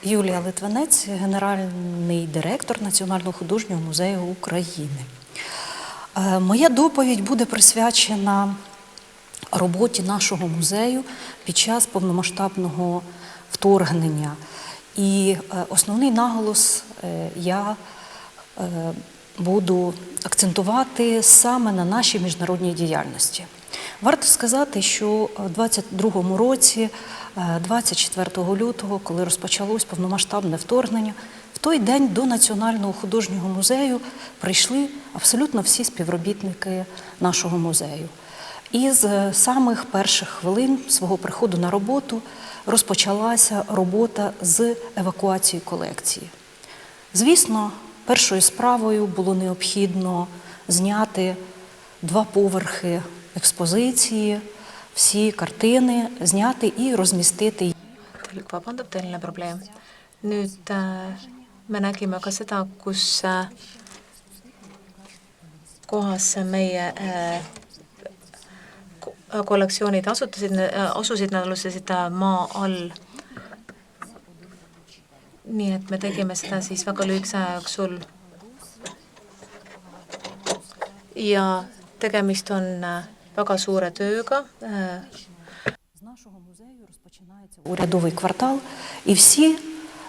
Юлія Литвинець, генеральний директор Національного художнього музею України. Моя доповідь буде присвячена роботі нашого музею під час повномасштабного вторгнення. І основний наголос я буду акцентувати саме на нашій міжнародній діяльності. Варто сказати, що у 2022 році, 24 лютого, коли розпочалось повномасштабне вторгнення, в той день до Національного художнього музею прийшли абсолютно всі співробітники нашого музею. І з самих перших хвилин свого приходу на роботу розпочалася робота з евакуації колекції. Звісно, першою справою було необхідно зняти 2 поверхи експозиції, всі картини, зняти і розмістити їх. Vabandab, tehniline probleem. Nüüd me nägime ka seda, kus kohas meie kollektsioonid asusid, nad alustasid maa all. Nii et me tegime seda siis väga lühikese aja jooksul. Ja tegemist on väga suure tööga. З нашого музею розпочинається урядовий квартал, і всі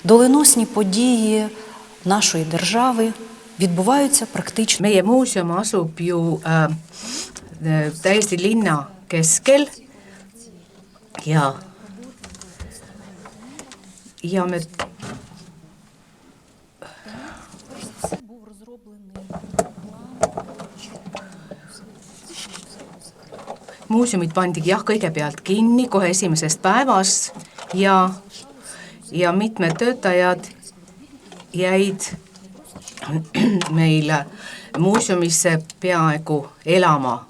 доленосні події нашої держави відбуваються практично. Meie muuseum asub ju täiesti linna keskel ja me Був розроблений muuseumid pandi jah kõigepealt kinni kohe esimesest päevast ja mitmed töötajad jäid meil muuseumisse peaaegu elama.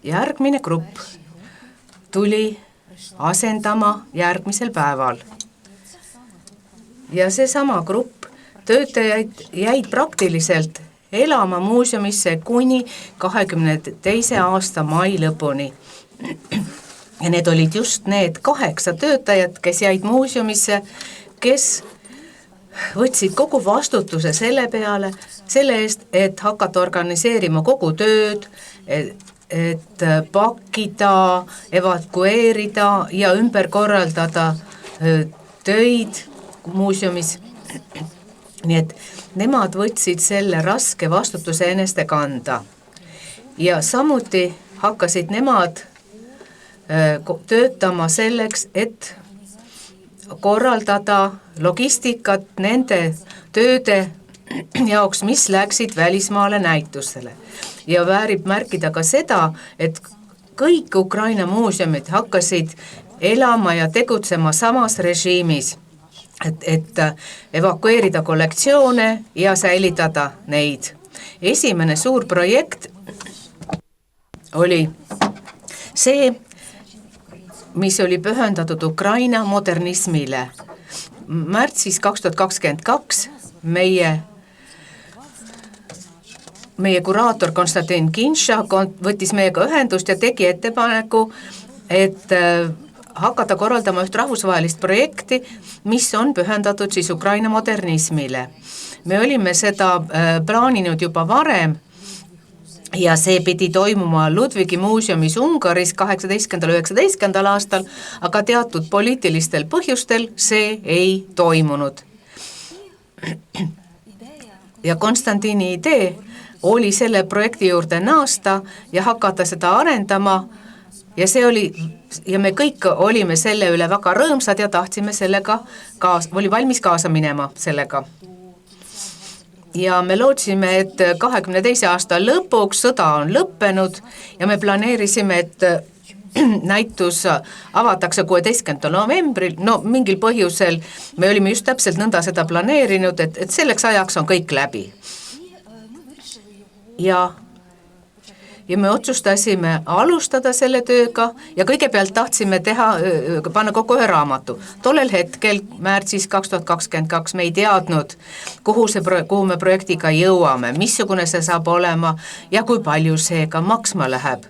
Järgmine grupp tuli asendama järgmisel päeval. Ja seesama grupp töötajaid jäid praktiliselt elama muuseumisse kuni 22. aasta mai lõpuni. Ja need olid just need 8 töötajat, kes jäid muuseumisse, kes võtsid kogu vastutuse selle eest, et hakata organiseerima kogu tööd, et pakkida, evakueerida ja ümber korraldada töid muuseumis. Nii et nemad võtsid selle raske vastutuse eneste kanda. Ja samuti hakkasid nemad töötama selleks, et korraldada logistikat nende tööde jaoks, mis läksid välismaale näitusele. Ja väärib märkida ka seda, et kõik Ukraina muuseumid hakkasid elama ja tegutsema samas režiimis, et evakueerida kollektsioone ja säilitada neid. Esimene suur projekt oli see, mis oli pühendatud Ukraina modernismile. Märtsis 2022 meie kuraator Konstantin Kinša võttis meiega ühendust ja tegi ettepaneku, et hakata korraldama üht rahvusvahelist projekti, mis on pühendatud siis Ukraina modernismile. Me olime seda plaaninud juba varem ja see pidi toimuma Ludwigi muuseumis Ungaris 18-19 aastal, aga teatud poliitilistel põhjustel see ei toimunud. Ja Konstantini idee oli selle projekti juurde naasta ja hakata seda arendama ja me kõik olime selle üle väga rõõmsad ja tahtsime sellega oli valmis kaasa minema sellega. Ja me lootsime, et 22. aasta lõpuks sõda on lõppenud ja me planeerisime, et näitus avatakse 16. novembril, no mingil põhjusel me olime just täpselt nõnda seda planeerinud, et selleks ajaks on kõik läbi. Ja me otsustasime alustada selle tööga ja kõigepealt tahtsime panna kokku ühe raamatu. Tollel hetkel, märtsis 2022, me ei teadnud, kuhu me projektiga jõuame, missugune see saab olema ja kui palju see ka maksma läheb.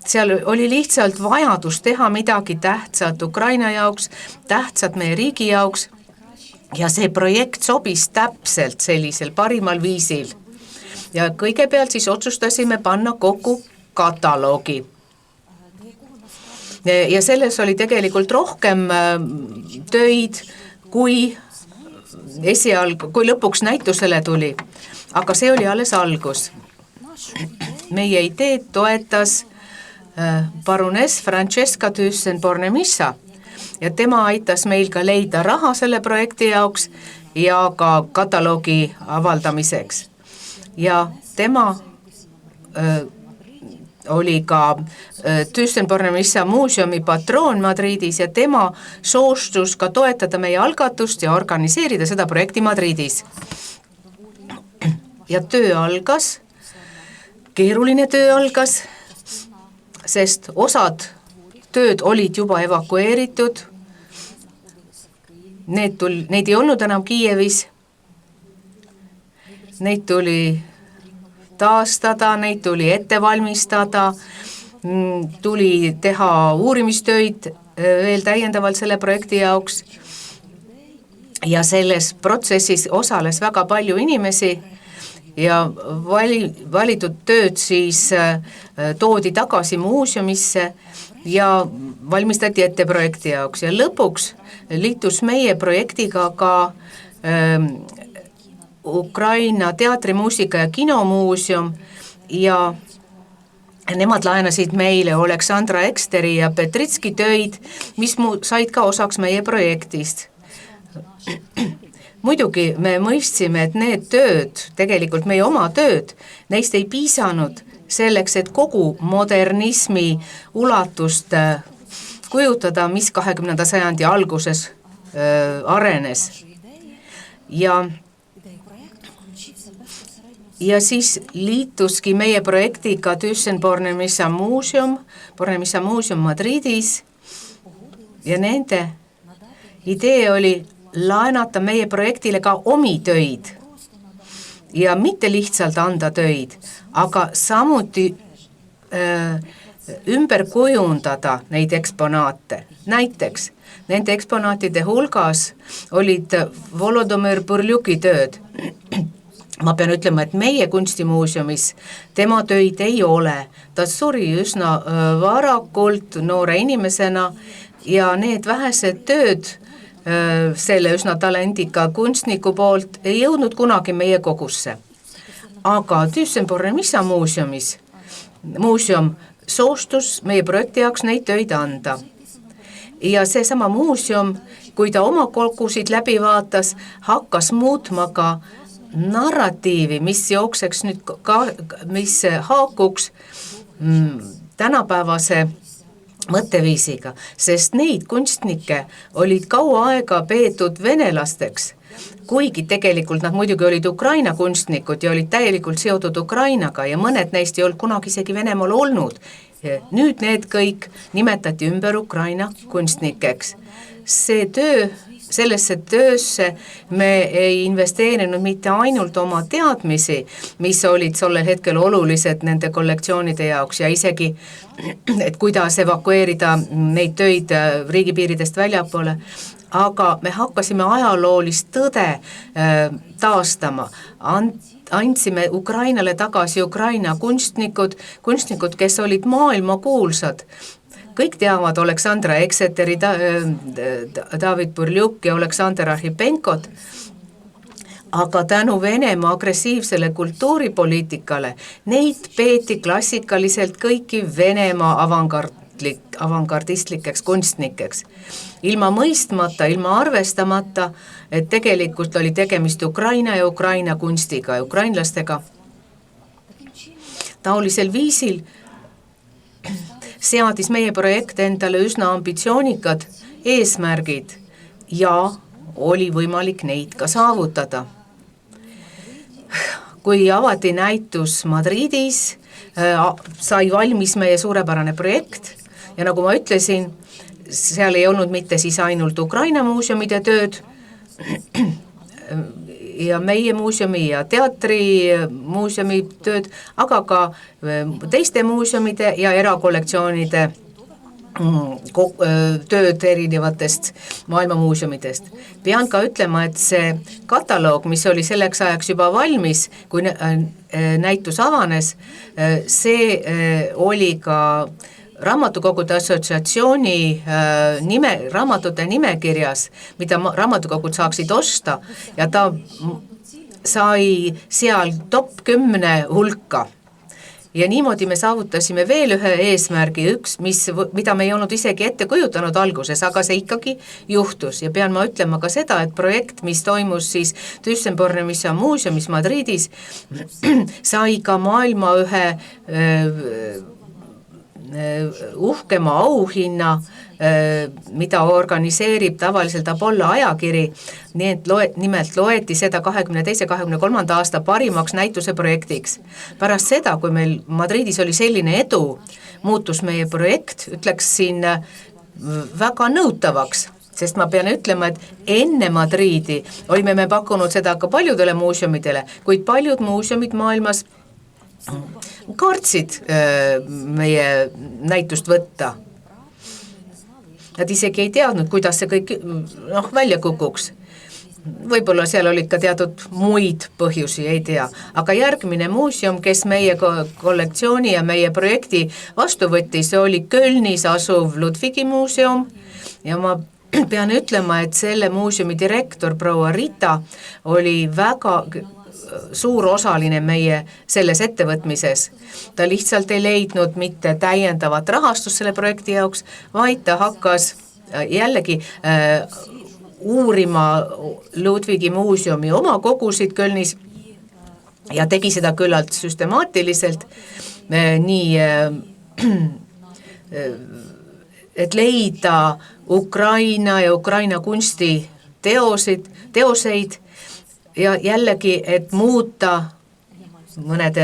seal oli lihtsalt vajadus teha midagi tähtsat Ukraina jaoks, tähtsat meie riigi jaoks ja see projekt sobis täpselt sellisel parimal viisil. Ja kõigepealt siis otsustasime panna kokku kataloogi. Ja selles oli tegelikult rohkem töid, kui lõpuks näitusele tuli. Aga see oli alles algus. Meie ideed toetas baroness Francesca Thyssen-Bornemisza ja tema aitas meil ka leida raha selle projekti jaoks ja ka kataloogi avaldamiseks. Ja tema oli ka Thyssen-Bornemisza muuseumi patroon Madridis ja tema soostus ka toetada meie algatust ja organiseerida seda projekti Madridis. Ja töö algas, keeruline töö algas, sest osad tööd olid juba evakueeritud, neid ei olnud enam Kiievis, neid tuli taastada, neid tuli ette valmistada, tuli teha uurimistöid veel täiendavalt selle projekti jaoks ja selles protsessis osales väga palju inimesi ja valitud tööd siis toodi tagasi muuseumisse ja valmistati ette projekti jaoks ja lõpuks liitus meie projektiga ka Ukraina teatrimuusika- ja kinomuuseum ja nemad laenasid meile Aleksandra Eksteri ja Petritski töid, mis said ka osaks meie projektist. Muidugi me mõistsime, et need tööd, tegelikult meie oma tööd, neist ei piisanud selleks, et kogu modernismi ulatust kujutada, mis 20. sajandi alguses arenes. Ja siis liituski meie projektiga Thyssen-Bornemisza muuseum Madridis ja nende idee oli laenata meie projektile ka omi töid ja mitte lihtsalt anda töid, aga samuti ümber kujundada neid eksponaate. Näiteks nende eksponaatide hulgas olid Volodõmõr Burljuki tööd. Ma pean ütlema, et meie kunstimuuseumis tema töid ei ole. Ta suri üsna varakult noore inimesena ja need vähesed tööd selle üsna talendika kunstniku poolt ei jõudnud kunagi meie kogusse. Aga Thyssen-Bornemisza muuseum soostus meie projekti jaoks neid töid anda. Ja seesama muuseum, kui ta oma kogusid läbi vaatas, hakkas muutma ka narratiivi, mis jookseks nüüd mis haakuks tänapäevase mõtteviisiga, sest neid kunstnikke olid kaua aega peetud venelasteks, kuigi tegelikult nad muidugi olid Ukraina kunstnikud ja olid täielikult seotud Ukrainaga ja mõned neist ei olnud kunagi isegi Venemaal olnud. Nüüd need kõik nimetati ümber Ukraina kunstnikeks. Sellesse töösse me ei investeerinud mitte ainult oma teadmisi, mis olid tollel hetkel olulised nende kollektsioonide jaoks ja isegi, et kuidas evakueerida neid töid riigipiiridest väljapoole, aga me hakkasime ajaloolist tõde taastama, andsime Ukrainale tagasi Ukraina kunstnikud, kes olid maailmakuulsad. Kõik teavad Aleksandra Ekseteri, David Burljuk ja Aleksander Arhipenkot, aga tänu Venemaa agressiivsele kultuuripoliitikale neid peeti klassikaliselt kõiki Venemaa avangardistlikeks kunstnikeks. Ilma mõistmata, ilma arvestamata, et tegelikult oli tegemist Ukraina ja Ukraina kunstiga ja ukrainlastega. Taolisel viisil seadis meie projekt endale üsna ambitsioonikad eesmärgid ja oli võimalik neid ka saavutada. Kui avati näitus Madridis, sai valmis meie suurepärane projekt ja nagu ma ütlesin, seal ei olnud mitte siis ainult Ukraina muuseumide tööd ja meie muuseumi ja teatrimuuseumi tööd, aga ka teiste muuseumide ja erakollektsioonide tööd erinevatest maailmamuuseumidest. Pean ka ütlema, et see kataloog, mis oli selleks ajaks juba valmis, kui näitus avanes, see oli ka Raamatukogude Assotsiatsiooni raamatute nimekirjas, mida raamatukogud saaksid osta ja ta sai seal top 10 hulka. Ja niimoodi me saavutasime veel ühe eesmärgi, mida me ei olnud isegi ette kujutanud alguses, aga see ikkagi juhtus. Ja pean ma ütlema ka seda, et projekt, mis toimus siis Thyssen-Bornemisza muuseumis Madridis, sai ka maailma ühe uhkema auhinna, mida organiseerib tavaliselt Apollo ajakiri, nii et nimelt loeti seda 22-23 aasta parimaks näituse projektiks. Pärast seda, kui meil Madridis oli selline edu, muutus meie projekt, ütleks siin väga nõutavaks, sest ma pean ütlema, et enne Madridi olime me pakkunud seda ka paljudele muuseumidele, kuid paljud muuseumid maailmas kartsid meie näitust võtta. Nad isegi ei teadnud, kuidas see kõik välja kukuks. Võib-olla seal olid ka teatud muid põhjusi, ei tea. Aga järgmine muuseum, kes meie kollektsiooni ja meie projekti vastu võttis, oli Kölnis asuv Ludwigi muuseum ja ma pean ütlema, et selle muuseumi direktor proua Rita oli väga suur osaline meie selles ettevõtmises. Ta lihtsalt ei leidnud mitte täiendavat rahastust selle projekti jaoks, vaid ta hakkas jällegi uurima Ludwigi muuseumi oma kogusid Kölnis ja tegi seda küllalt süstemaatiliselt, nii et leida Ukraina ja Ukraina kunsti teoseid ja jällegi, et muuta mõnede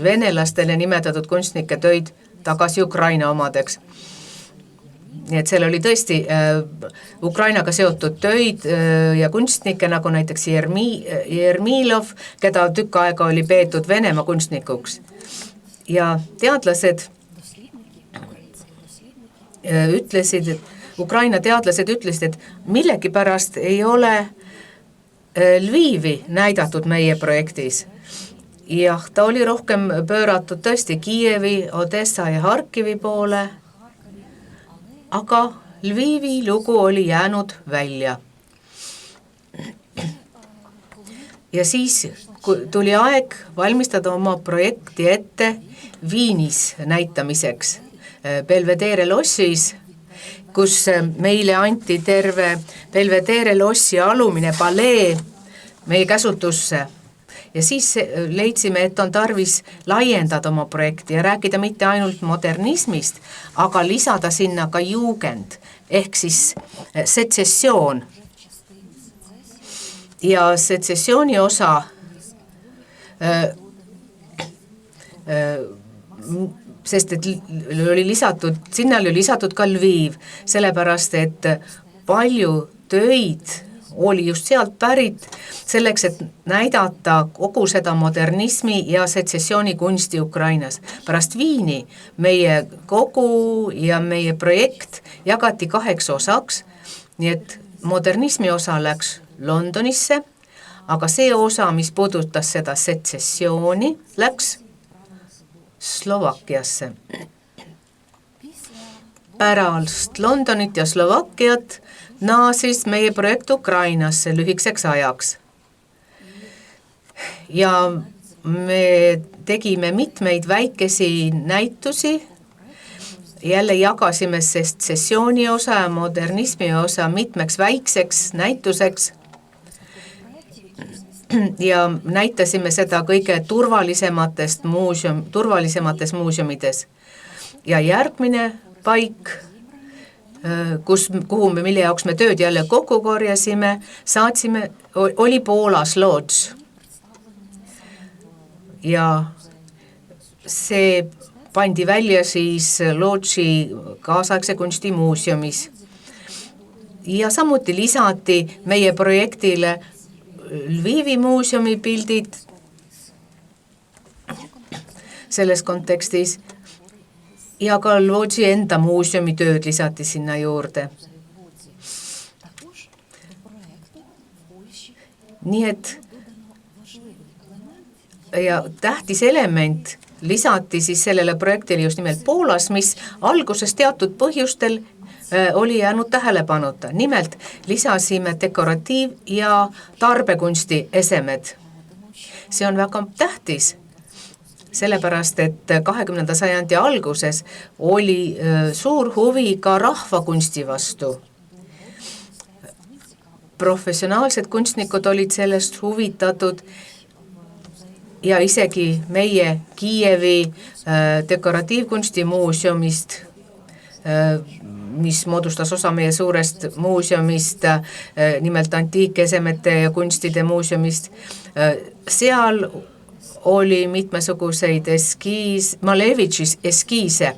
venelastele nimetatud kunstnike töid tagasi Ukraina omadeks. Nii et seal oli tõesti Ukrainaga seotud töid ja kunstnikke, nagu näiteks Jermilov, keda tükk aega oli peetud Venemaa kunstnikuks. Ja teadlased ütlesid, Ukraina teadlased ütlesid, et millegipärast ei ole Lvivi näidatud meie projektis. Jah, ta oli rohkem pööratud tõesti Kiievi, Odessa ja Harkivi poole, aga Lvivi lugu oli jäänud välja. Ja siis tuli aeg valmistada oma projekti ette Viinis näitamiseks, Belvedere lossis, kus meile anti terve Belvedere lossi alumine palee meie käsutusse. Ja siis leidsime, et on tarvis laiendada oma projekti ja rääkida mitte ainult modernismist, aga lisada sinna ka jugend, ehk siis setsessioon. Ja setsessiooni osa sest et oli lisatud, sinna oli lisatud ka Lviv, sellepärast et palju töid oli just sealt pärit selleks, et näidata kogu seda modernismi ja setsessiooni kunsti Ukrainas. Pärast Viini meie kogu ja meie projekt jagati 2 osaks, nii et modernismi osa läks Londonisse, aga see osa, mis puudutas seda setsessiooni, läks Slovakkiasse. Pärast Londonit ja Slovakkiat naasis meie projekt Ukrainasse lühikeseks ajaks. Ja me tegime mitmeid väikesi näitusi, jälle jagasime sessiooni osa ja modernismi osa mitmeks väikseks näituseks ja näitasime seda kõige turvalisemates muuseumides. Ja järgmine paik, mille jaoks me tööd jälle kokku korjasime, saatsime, oli Poolas Lodz. Ja see pandi välja siis Lodzi kaasaegse kunstimuuseumis. Ja samuti lisati meie projektile Lvivi muuseumi pildid selles kontekstis ja ka Lodži enda muuseumi tööd lisati sinna juurde. Nii et ja tähtis element lisati siis sellele projektile just nimelt Poolas, mis alguses teatud põhjustel oli jäänud tähelepanuta. Nimelt lisasime dekoratiiv- ja tarbekunsti esemed. See on väga tähtis, sellepärast et 20. sajandi alguses oli suur huvi ka rahvakunsti vastu. Professionaalsed kunstnikud olid sellest huvitatud ja isegi meie Kiievi dekoratiivkunstimuuseumist, mis moodustas osa meie suurest muuseumist, nimelt antiikesemete ja kunstide muuseumist. Seal oli mitmesuguseid Malevitšis eskiise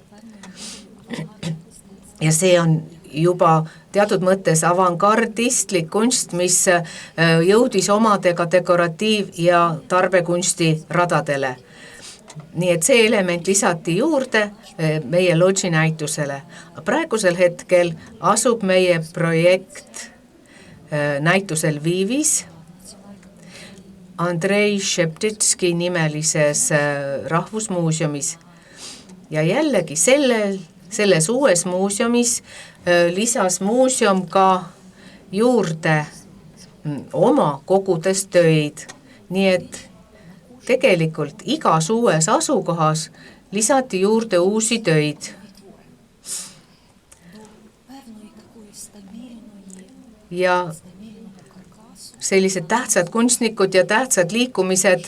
ja see on juba teatud mõttes avangardistlik kunst, mis jõudis omadega dekoratiiv- ja tarbekunsti radadele. Nii et see element lisati juurde meie Lodži näitusele. Praegusel hetkel asub meie projekt näitusel Lvivis Andrei Šeptitski nimelises rahvusmuuseumis. Ja jällegi selles uues muuseumis lisas muuseum ka juurde oma kogudes töid. Nii et tegelikult igas uues asukohas lisati juurde uusi töid. Ja sellised tähtsad kunstnikud ja tähtsad liikumised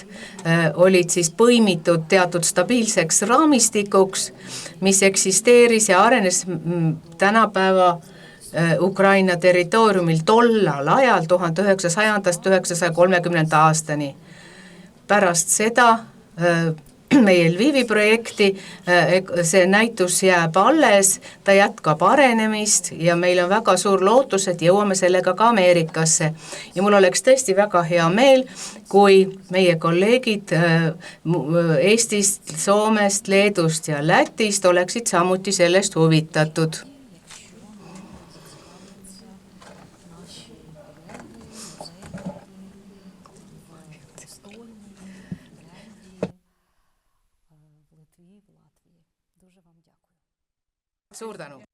olid siis põimitud teatud stabiilseks raamistikuks, mis eksisteeris ja arenes tänapäeva Ukraina territooriumil tollal ajal 1900–1930 aastani. Pärast seda meie Lvivi projekti see näitus jääb alles, ta jätkab arenemist ja meil on väga suur lootus, et jõuame sellega ka Ameerikasse. Ja mul oleks tõesti väga hea meel, kui meie kolleegid Eestist, Soomest, Leedust ja Lätist oleksid samuti sellest huvitatud. Suur tänu!